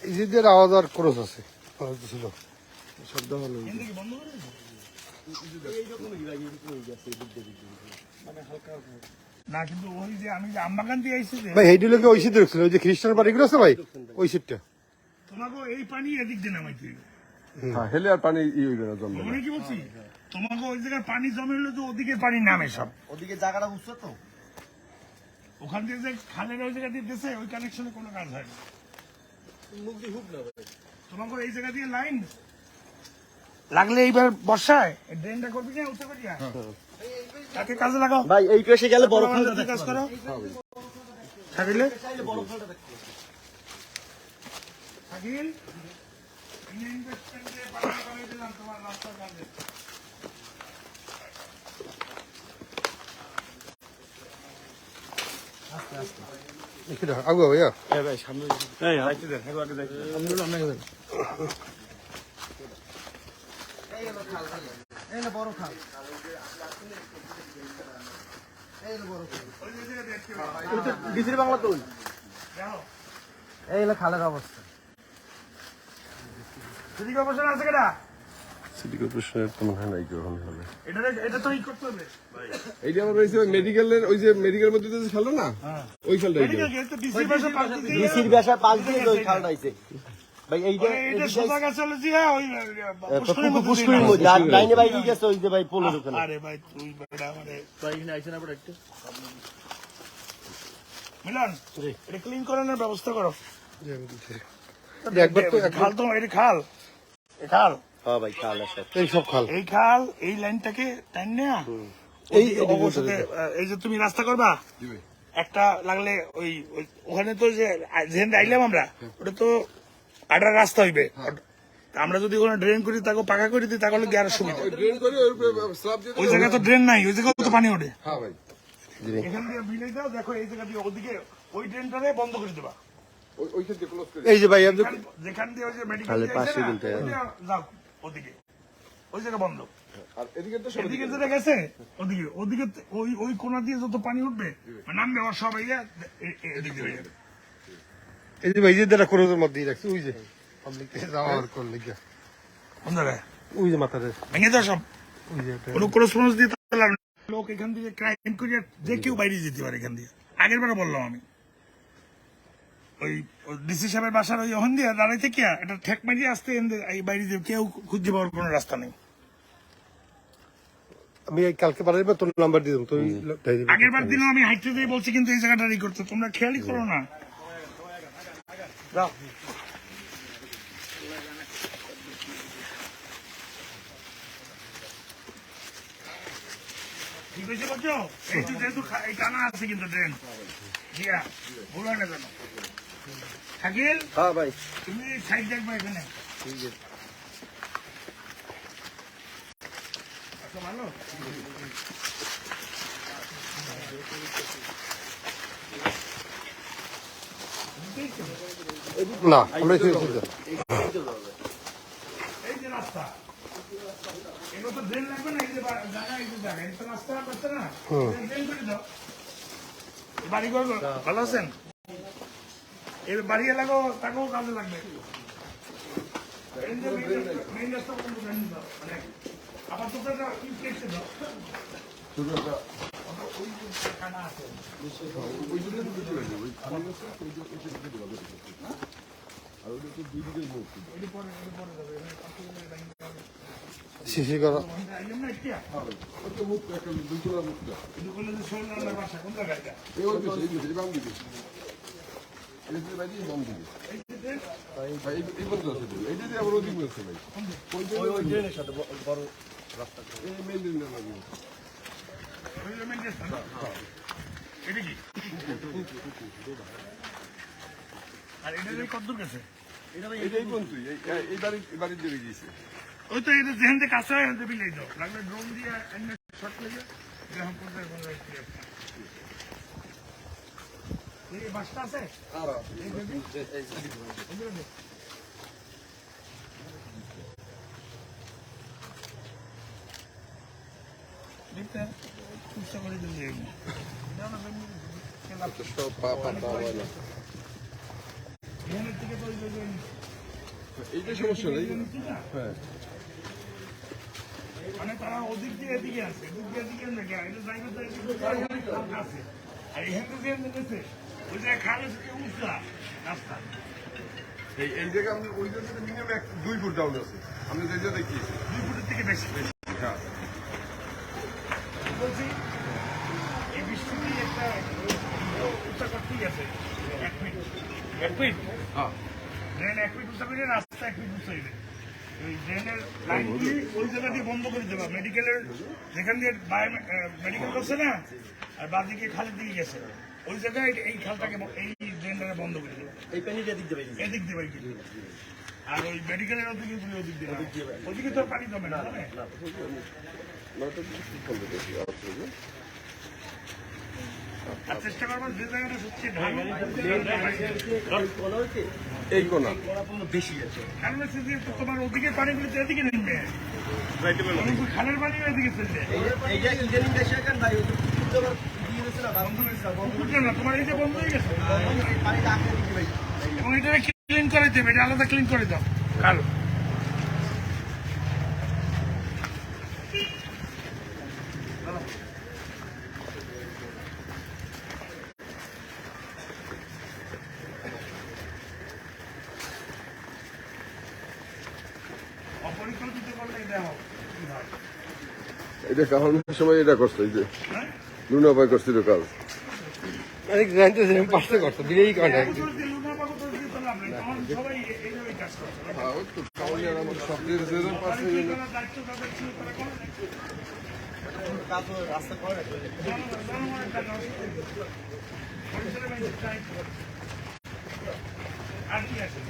ইজিদের আওয়াজ আর খরচ আছে ছিল শব্দ হলো না কিন্তু ওই যে আমি যে আমবাগান দিয়ে আইছি যে ভাই এইটি লোকে ওই সিট রাখছিল ওই যে খ্রিস্টান বাড়িগুলো আছে ভাই ওই সিটটা তোমাকে এই পানি এদিক দিয়ে নামাইতে হ্যাঁ হেলে আর পানি ই হইবে না জমবে না। মানে কি বলছি তোমাকে ওই জায়গায় পানি জমে হলে তো ওদিকে পানি নামে সব ওদিকে জায়গাটা বুঝছো তো ওখান থেকে যে খালের ওই জায়গা দিয়ে দিয়েছে ওই কানেকশনে কোনো কাজ হয় না তোমাকে এই জায়গা দিয়ে লাইন লাগলে এইবার বর্ষায় এই ড্রেনটা করবি না উঠে করিয়া তাকে কাজে লাগাও ভাই এই পেশে গেলে বড় খালটা কাজ করো থাকিলে থাকিল ইনভেস্টমেন্টে পানি করে দিলাম তোমার রাস্তার কাজে আগুয়া ভাইয়া বড় খাল ডিসির বাংলা তো এই হলো খালের অবস্থা সিটি কর্পোরেশন আছে কেডা সিটি কর্পোরেশনের কোনো হয় নাই গ্রহণ হবে এটা তো ই করতে হবে এইটা আমার রয়েছে মেডিকেলের ওই যে মেডিকেল মধ্যে যে খেলো না ওই খেলটা এদিকে গেছে তো ডিসি ভাষা পাল্টে দিয়ে ডিসির বাসা পাশ দিয়ে ওই খালটা আইছে ভাই এইটা এটা সোজা গেছে হলো যে ওই পুষ্করির মধ্যে আর লাইনে বাইরে গেছে ওই যে ভাই পোলের ওখানে আরে ভাই তুই বেড়া মানে তুই এখানে আইছেন আবার একটু মিলন এটা ক্লিন করানোর ব্যবস্থা করো একবার তো খাল তো এটা খাল এই খাল হ্যাঁ ভাই খাল আছে এই সব খাল এই খাল এই লাইনটাকে টাইন নেয়া এই অবস্থাতে এই যে তুমি রাস্তা করবা একটা লাগলে ওই ওখানে তো যে যেখানে আইলাম আমরা ওটা তো আটার রাস্তা হইবে আমরা যদি কোনো ড্রেন করি তাকে পাকা করে দিই তাহলে কি আরো সুবিধা ড্রেন করে স্ল্যাব দিয়ে ওই জায়গায় তো ড্রেন নাই ওই জায়গায় তো পানি ওঠে হ্যাঁ ভাই এখান দিয়ে বিলে দাও দেখো এই জায়গা দিয়ে ওদিকে ওই ড্রেনটারে বন্ধ করে দেবা ওই ক্ষেত্রে ক্লোজ করে এই যে ভাই আমি যেখান দিয়ে ওই যে মেডিকেল যাও ওদিকে ওই জায়গা বন্ধ আর এদিকে তো সব এদিকে যেটা গেছে ওদিকে ওদিকে ওই ওই কোনা দিয়ে যত পানি উঠবে নামবে ওর সব এদিকে হয়ে যাবে এই যে ভাই ইজিদের খরচের মধ্যে রাখছি ওই যে পাবলিক যাওয়ার করলে কি কোন জায়গায় ওই যে মাথারে ভেঙে দাও সব ওই যে কোনো করসপন্স দিয়ে লাভ নেই। লোক এখান থেকে ক্রাইম করে যে কেউ বাইরে যেতে পারে এখান দিয়ে আগের বারে বললাম আমি ওই ডিসি সাহেবের বাসার ওই ওখান দিয়ে দাঁড়াইতে কি এটা ঠেক মারিয়ে আসতে এই বাইরে দিয়ে কেউ খুঁজে পাওয়ার কোনো রাস্তা নেই আমি কালকে বাড়াইবো তোর নাম্বার দিয়ে দেবো তুই আগের বার দিনও আমি হাইটে দিয়ে বলছি কিন্তু এই জায়গাটা ই করতে তোমরা খেয়ালই করো না যাও ঠিক আছে বলছো এই তো যেহেতু এই টানা আছে কিন্তু ট্রেন জিয়া ভুলো না কেন থাকিল হ্যাঁ ভাই তুমি সাইড দেখবে এখানে ঠিক আছে আচ্ছা ভালো না আমরা এই যে রাস্তা এগুলো তো ড্রেন লাগবে না এই যে জায়গা এই যে জায়গা এই তো রাস্তা করছে না ড্রেন করে দাও বাড়ি ঘর ভালো আছেন এই বাড়ি এলাকাও তাকেও কাজে লাগবে মেইন রাস্তা পর্যন্ত ড্রেন দাও মানে আপাতত ইনফ্লেক্সে দাও ওই যে কানা আছে ওই জন্য তো কিছু হয়েছে ওই খালি আছে ওই যে আর ওটা তো দুই দিকের মুখ এটি পরে যাবে শিশি করা ওই তো মুখ একটা দুইতলা মুখটা বাসা কোন জায়গায় এই ওই দিকে এই দিকে বাম দিকে এই দিকে বাম দিকে বাম দিকে ভাই এই বন্ধ আছে এই দিকে আবার ওদিকে আছে ভাই ওই ট্রেনের সাথে বড় রাস্তা এই মেন দিন না লাগে এটা কি আর এটা কতদূর গেছে এইটাই বন্ধু এই বাড়ির দিকে গিয়েছে ওই তো এটা যেখান থেকে কাছে হয় ওখান বিলাই দাও লাগলে ড্রোন দিয়ে শর্ট লেগে গ্রাম পর্যায়ে এই বাসটা আছে চেষ্টা করে দিলে তো সব পাতা হয় না। এখানের থেকে তো ওই যে এইটা সমস্যা নেই। হ্যাঁ, মানে তারা ওদিক দিয়ে এদিকে আছে, এদিক দিয়ে এদিকে না গিয়া, এটা ড্রাইভার তো এদিকে খালটা আছে। আর এখান থেকে নেমেছে, ওই জায়গায় খাল আছে কি উঁচা রাস্তা। এই জায়গায় আপনি ওই জায়গায় মিনিমাম 2 ফুট ডাউন আছে। আপনি যে জায়গায় দেখিয়েছি 2 ফুটের থেকে বেশি। হ্যাঁ, বলছি, এই বৃষ্টিতে একটা উঁচা করতেই আছে 1 ফিট। 1 ফিট? হ্যাঁ, ড্রেন 1 ফিট উঁচা করে রাস্তা 1 ফিট উঁচা হইবে। ওই ড্রেনের লাইন দিয়ে ওই জায়গা দিয়ে বন্ধ করে দেবা। মেডিকেলের যেখান দিয়ে মেডিকেল করছে না, আর বাদিকে খালের দিকে গেছে, ওই জায়গায় এই খালটাকে এই ড্রেনটাকে বন্ধ করে দেবে। এই পানিটা দিক দেবে এদিক দিয়ে বাইক দিবে। আর ওই মেডিকেলের ওদিকে তুমি ওদিক দিয়ে ওদিকে তো আর পানি জমে না, জানে? আর চেষ্টা করবো যে জায়গাটা সত্যি ঢালু এই কোনা বেশি আছে কারণ হচ্ছে যে তোমার ওদিকে পানিগুলো তো এদিকে নেমে খালের পানি এদিকে চলবে। এই যে ইদানিং দেশে কেন ভাই ওই যে দিয়ে দিয়েছে না বন্ধ হয়েছে বুঝলে না, তোমার এই যে বন্ধ হয়ে গেছে পানিটা আঁকড়ে দিতে ভাই এবং এটা ক্লিন করে দেবে, এটা আলাদা ক্লিন করে দাও কাল। অপরিকল্পিত করলে এটা হবে কি হয়? এটা কারণের সময় এটা করছে, এই যে হ্যাঁ? লুনা ভাই করছিল কাজ। জানতেছি পাশে করতো বিলেই কাটা বছর যে লুনা পাবো তো দিয়ে তো লাভ নেই, তখন সবাই এইভাবেই কাজ করছে। হ্যাঁ, ওই তো কাউনি আর আমার সব দিয়ে যে পাশে কি করার দায়িত্ব তাদের ছিল, তারা করে না। কাজ রাস্তা করে জনগণের টাকা পরিচালনা ব্যাংকের দায়িত্ব। আর কি আছে?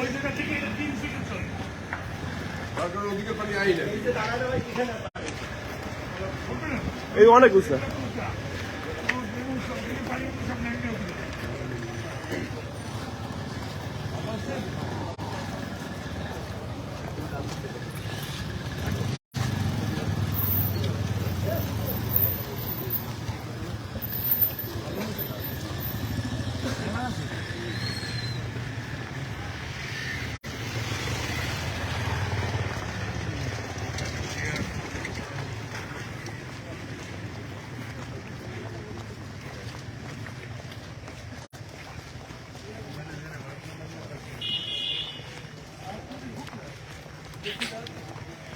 ওই জায়গা থেকে 3 ফিট চলে তারপরে ওদিকে পানি আই না। এই অনেক উঁচা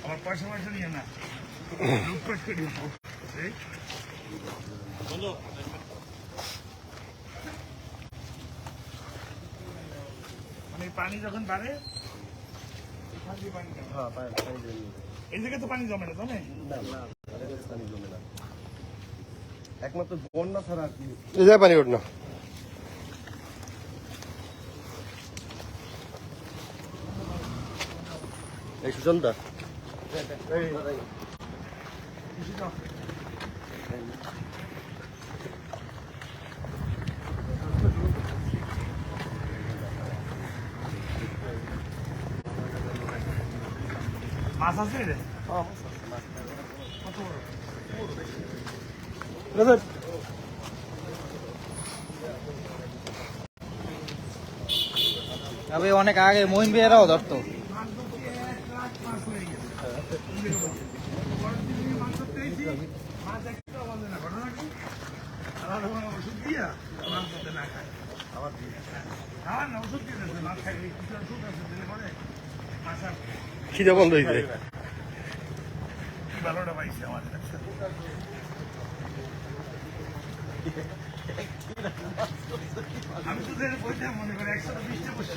আমার পয়সা নিয়ে না লুটপাট করি মানে পানি যখন বাড়ে এই জায়গায় তো পানি জমে না, জমে একমাত্র বন্যা ছাড়া আর কি এই জায়গায় পানি ওঠ না এই সুশান্তা মাছ আছে রে? তবে অনেক আগে মহিন ভাইয়েরাও ধরতো ওষুধ দিয়া মাছ ধরতে না খায়, খাওয়ার না ওষুধ দিয়ে দিয়েছে, মাছ খাই কিছু ওষুধ আছে দিলে পরে মাছ আর খিদে বন্ধ হয়েছে কি ভালোটা পাইছে আমাদের কাছে। আমি তো বইতে মনে করি 120টা বসে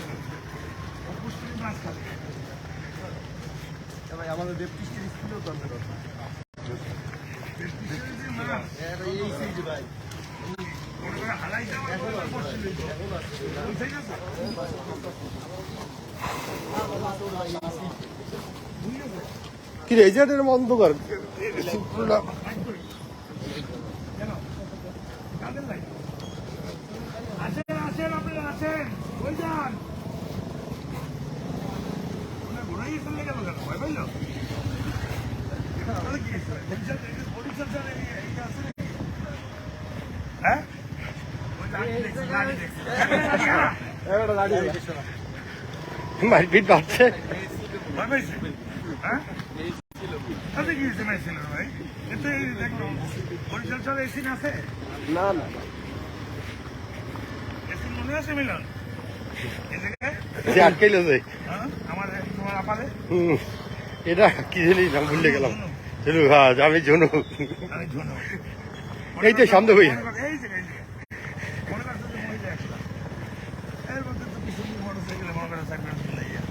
ও পুষ্টি মাছ খাবে। ভাই আমাদের দেবকৃষ্টির স্কুলেও তো আমরা মাছ এই সিরিজ ভাই মনে করে হালাই যাওয়া বসছিল বুঝতে গেছে। কি রে এই জায়গাটা অন্ধকার পুরোটা কেন কাদের লাগে হ্যাঁ ওই গাড়ি দেখছি, গাড়ি দেখছি। মারপিট বাড়ছে। ভয় পাইছে? হ্যাঁ? আচ্ছা, কি হয়েছে মাইছিল ভাই? কিন্তু এই দেখো, বরিশাল শহরে এসি আছে? না না এসি মনে আছে মিলন? এই জায়গায়? সে আটকাইলো যে। হ্যাঁ? তোমার আপারে? এটা কি জানি নাম ভুলে গেলাম। চলু হ্যাঁ আমি জনু। আমি ধনু। এই তো সামনে ভাই। এই জায়গায়, এই জায়গায়। মনে করছো যে মহিলা একটা। এর মধ্যে তো কিছু মোটরসাইকেলে মনে করে সাইকেল চলে গিয়া।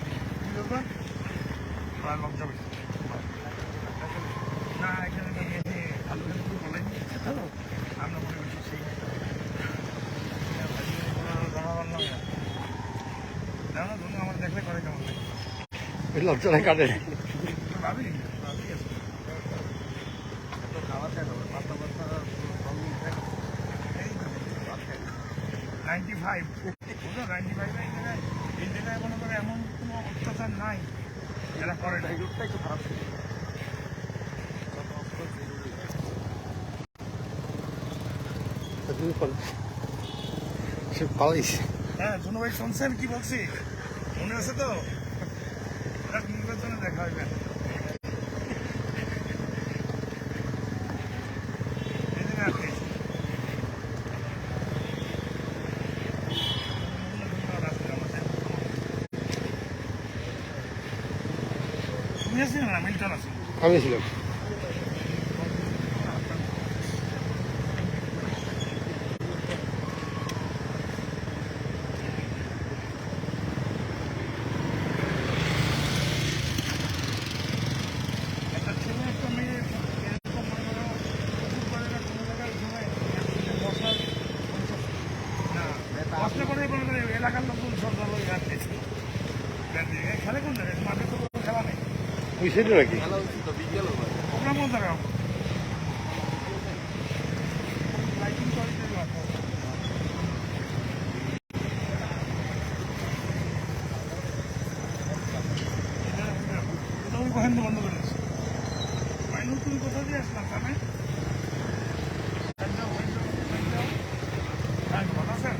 কি ব্যাপার? প্রায় লোক যাবে। না, এখানে তো গেছে, আলু খেতে তো বলেনি। আমরা মনে করছি সেই। জানাবার না। জানো, ধনু আমার দেখলে করে কেমন লাগে? লজ্জা কাটে। ভাবি, ভাবি আছে। খাবার খাই খাবার, পাতা পাতা, এই তো, 95 বুঝলো 95 এই জায়গায় মনে করে এমন কোনো অত্যাচার নাই এরা করে না। একটু খারাপ সে পালাইছে। হ্যাঁ ধনু ভাই শুনছেন কি বলছি মনে আছে তো নির্বাচনে দেখা হইবে এই জায়গায় আছে। তুমি আছি না মিল্টন আছে আমি ছিলাম। একটা ছেলে একটা মেয়ে এরকম মনে করো পুকুর পাড়ে না কোনো জায়গায় ঘুমায় বসার না কষ্ট করে মনে করে এলাকার লোকজন সব ধরো ইয়াতে খেলে কোন জায়গায় মাঠে তো কোনো খেলা নেই ওই সাইডে নাকি? প্রোগ্রাম কোন জায়গায় লাইটিং কোয়ালিটির রাখো ওই বন্ধ বন্ধ করে দিচ্ছি ভাই নতুন কোথা দিয়ে আসলাম তাহলে ভালো আছেন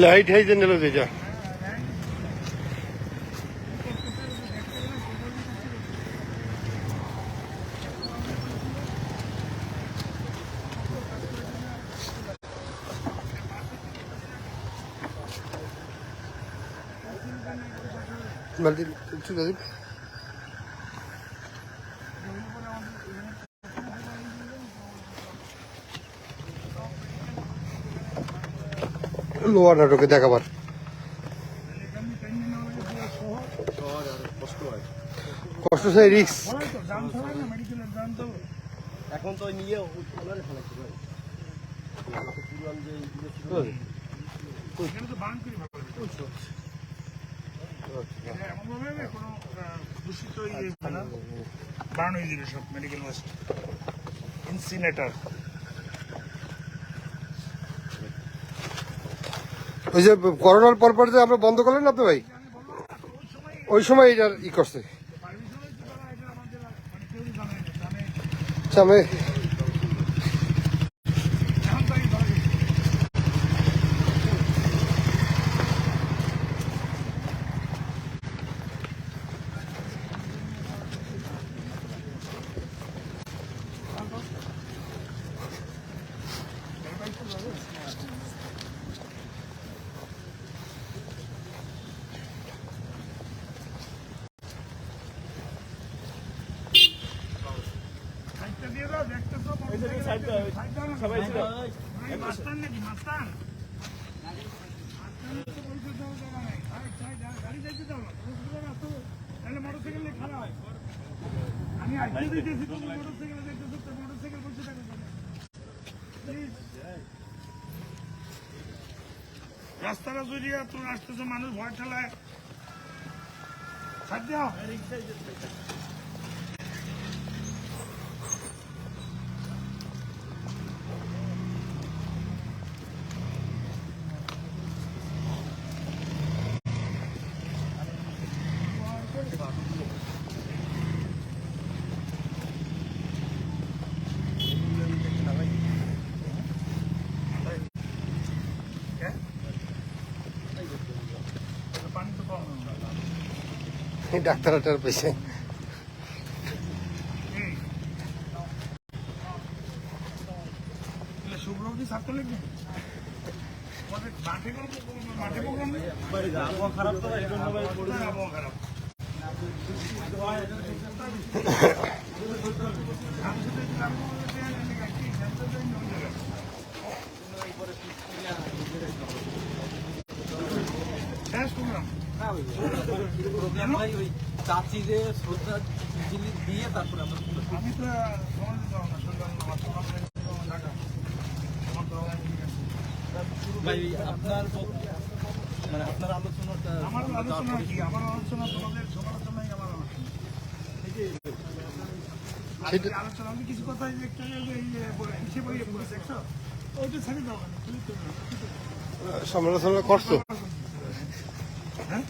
লাইট হাই জেন এলো যেটা মাল্টি চুলে দিন। লোয়ার নাটকে দেখাবার কষ্ট সেই রিক্স। এখন তো নিয়ে ফেলাচ্ছি ভাই ইনসিনেটর ওই যে করোনার পর যে আমরা বন্ধ করলেন না তো ভাই ওই সময় এটার ই করছে। আচ্ছা আমি মাস্তান নাকি মাস্তান গাড়ি যাইতে দাও না তাহলে মোটরসাইকেল নিয়ে খারাপ হয় আমি আজকে দিতেছি তুমি মোটরসাইকেলে দেখতেছো তো মোটরসাইকেল বসে থাকো রাস্তাটা জড়িয়ে তুমি আসতেছো মানুষ ভয় ঠেলায় ছাড় দাও ডাক্তার আটার পেছে শুভ্র কি ছাত্র লিখবে মাঠে প্রোগ্রাম নেই আবহাওয়া খারাপ তো এই জন্য ভাই আবহাওয়া খারাপ শেষ প্রোগ্রাম ওই চাচি যে শ্রদ্ধা জিনিস দিয়ে তারপরে আমরা আমি তো সময় দিতে পারবো না সন্ধ্যা আমার তো ঢাকা আমার তো ভাই আপনার মানে আপনার আলোচনাটা আমার আলোচনা কি আমার আলোচনা তোমাদের সমালোচনাই আমার আলোচনা সেটা আলোচনা আমি কিছু কথা এই যে একটা হিসেবে দেখছো ওইটা ছেড়ে দাও না সমালোচনা করছো হ্যাঁ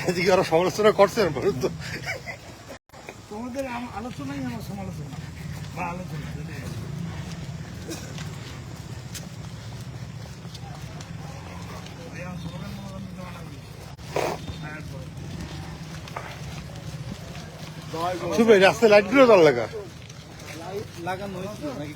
এদিকে আরো সমালোচনা করছেন বলুন তো তোমাদের আলোচনাই আমার সমালোচনা বা আলোচনা শুভ রাস্তায় লাইট গুলো দল লাগা লাগানো হয়েছিল নাকি